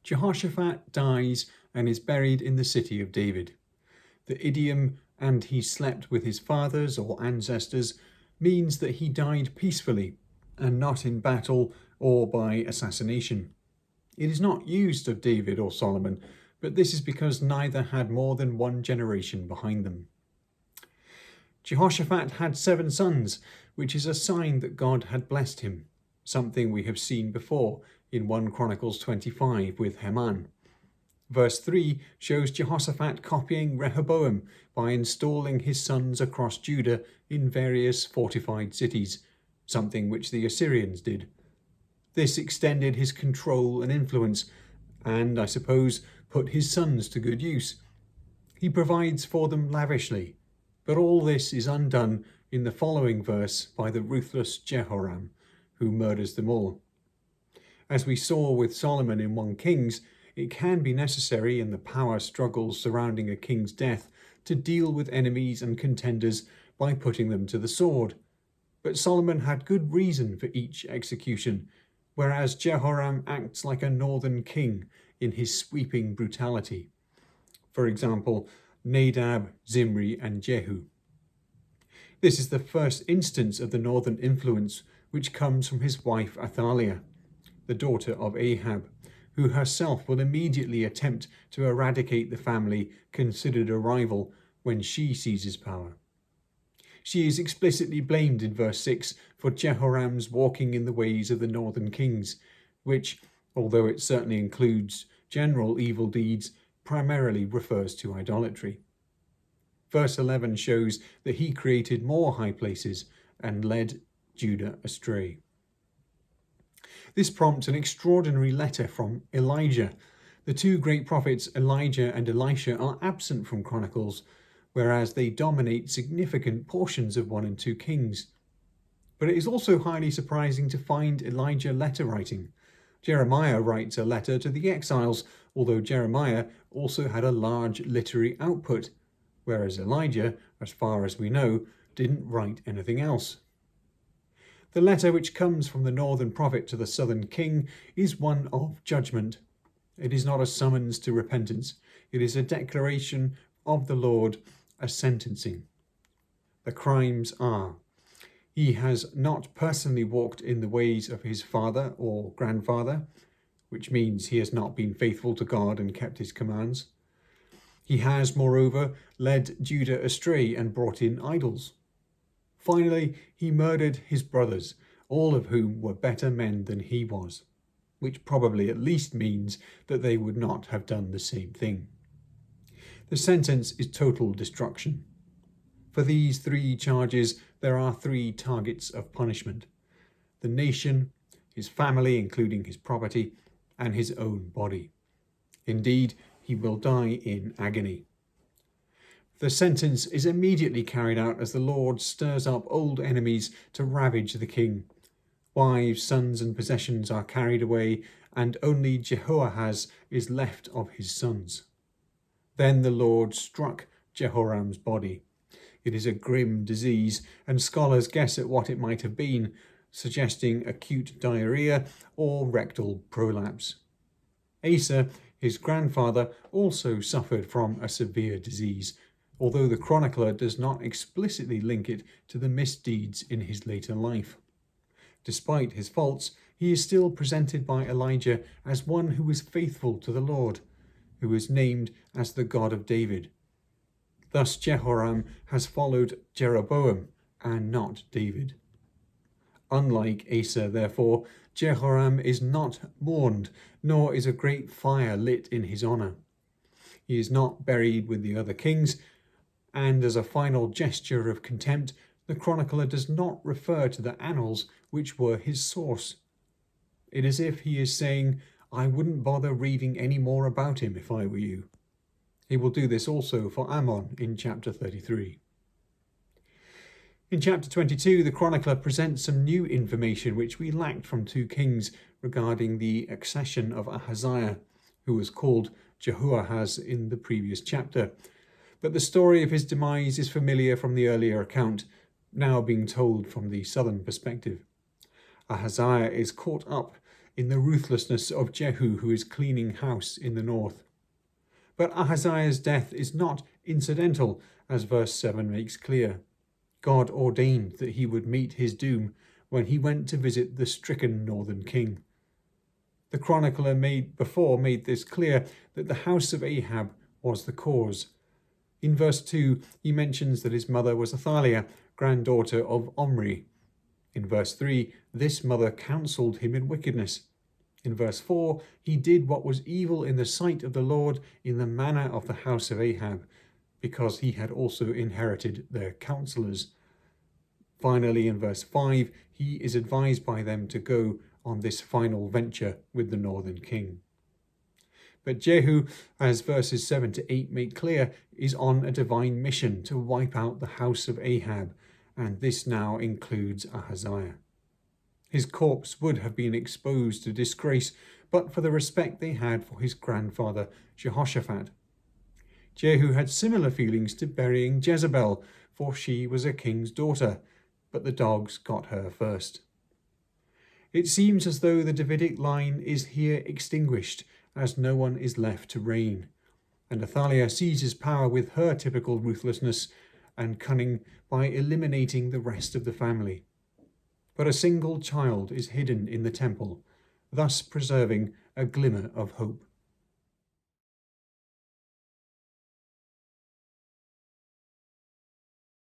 Jehoshaphat dies and is buried in the city of David. The idiom, "and he slept with his fathers" or ancestors, means that he died peacefully and not in battle or by assassination. It is not used of David or Solomon, but this is because neither had more than one generation behind them. Jehoshaphat had 7 sons, which is a sign that God had blessed him, something we have seen before in 1 Chronicles 25 with Heman. Verse 3 shows Jehoshaphat copying Rehoboam by installing his sons across Judah in various fortified cities, something which the Assyrians did. This extended his control and influence, and, I suppose, put his sons to good use. He provides for them lavishly, but all this is undone in the following verse by the ruthless Jehoram, who murders them all. As we saw with Solomon in 1 Kings, it can be necessary in the power struggles surrounding a king's death to deal with enemies and contenders by putting them to the sword. But Solomon had good reason for each execution, whereas Jehoram acts like a northern king in his sweeping brutality. For example, Nadab, Zimri, and Jehu. This is the first instance of the northern influence, which comes from his wife Athaliah, the daughter of Ahab, who herself will immediately attempt to eradicate the family considered a rival when she seizes power. She is explicitly blamed in verse 6 for Jehoram's walking in the ways of the northern kings, which, although it certainly includes general evil deeds, primarily refers to idolatry. Verse 11 shows that he created more high places and led Judah astray. This prompts an extraordinary letter from Elijah. The 2 great prophets, Elijah and Elisha, are absent from Chronicles, whereas they dominate significant portions of 1 and 2 Kings. But it is also highly surprising to find Elijah letter writing. Jeremiah writes a letter to the exiles, although Jeremiah also had a large literary output, whereas Elijah, as far as we know, didn't write anything else. The letter which comes from the northern prophet to the southern king is one of judgment. It is not a summons to repentance. It is a declaration of the Lord, a sentencing. The crimes are: he has not personally walked in the ways of his father or grandfather, which means he has not been faithful to God and kept his commands. He has, moreover, led Judah astray and brought in idols. Finally, he murdered his brothers, all of whom were better men than he was, which probably at least means that they would not have done the same thing. The sentence is total destruction. For these 3 charges, there are 3 targets of punishment: the nation, his family, including his property, and his own body. Indeed, he will die in agony. The sentence is immediately carried out as the Lord stirs up old enemies to ravage the king. Wives, sons, and possessions are carried away, and only Jehoahaz is left of his sons. Then the Lord struck Jehoram's body. It is a grim disease, and scholars guess at what it might have been, suggesting acute diarrhea or rectal prolapse. Asa, his grandfather, also suffered from a severe disease, although the chronicler does not explicitly link it to the misdeeds in his later life. Despite his faults, he is still presented by Elijah as one who is faithful to the Lord, who is named as the God of David. Thus Jehoram has followed Jeroboam and not David. Unlike Asa, therefore, Jehoram is not mourned, nor is a great fire lit in his honour. He is not buried with the other kings, and as a final gesture of contempt, the chronicler does not refer to the annals which were his source. It is as if he is saying, "I wouldn't bother reading any more about him if I were you." He will do this also for Ammon in chapter 33. In chapter 22, the chronicler presents some new information which we lacked from 2 Kings regarding the accession of Ahaziah, who was called Jehoahaz in the previous chapter. But the story of his demise is familiar from the earlier account, now being told from the southern perspective. Ahaziah is caught up in the ruthlessness of Jehu, who is cleaning house in the north. But Ahaziah's death is not incidental, as verse 7 makes clear. God ordained that he would meet his doom when he went to visit the stricken northern king. The chronicler made this clear, that the house of Ahab was the cause. In verse 2, he mentions that his mother was Athaliah, granddaughter of Omri. In verse 3, this mother counselled him in wickedness. In verse 4, he did what was evil in the sight of the Lord in the manner of the house of Ahab, because he had also inherited their counsellors. Finally, in verse 5, he is advised by them to go on this final venture with the northern king. But Jehu, as verses 7 to 8 make clear, is on a divine mission to wipe out the house of Ahab, and this now includes Ahaziah. His corpse would have been exposed to disgrace, but for the respect they had for his grandfather Jehoshaphat. Jehu had similar feelings to burying Jezebel, for she was a king's daughter, but the dogs got her first. It seems as though the Davidic line is here extinguished, as no one is left to reign, and Athaliah seizes power with her typical ruthlessness and cunning by eliminating the rest of the family. But a single child is hidden in the temple, thus preserving a glimmer of hope.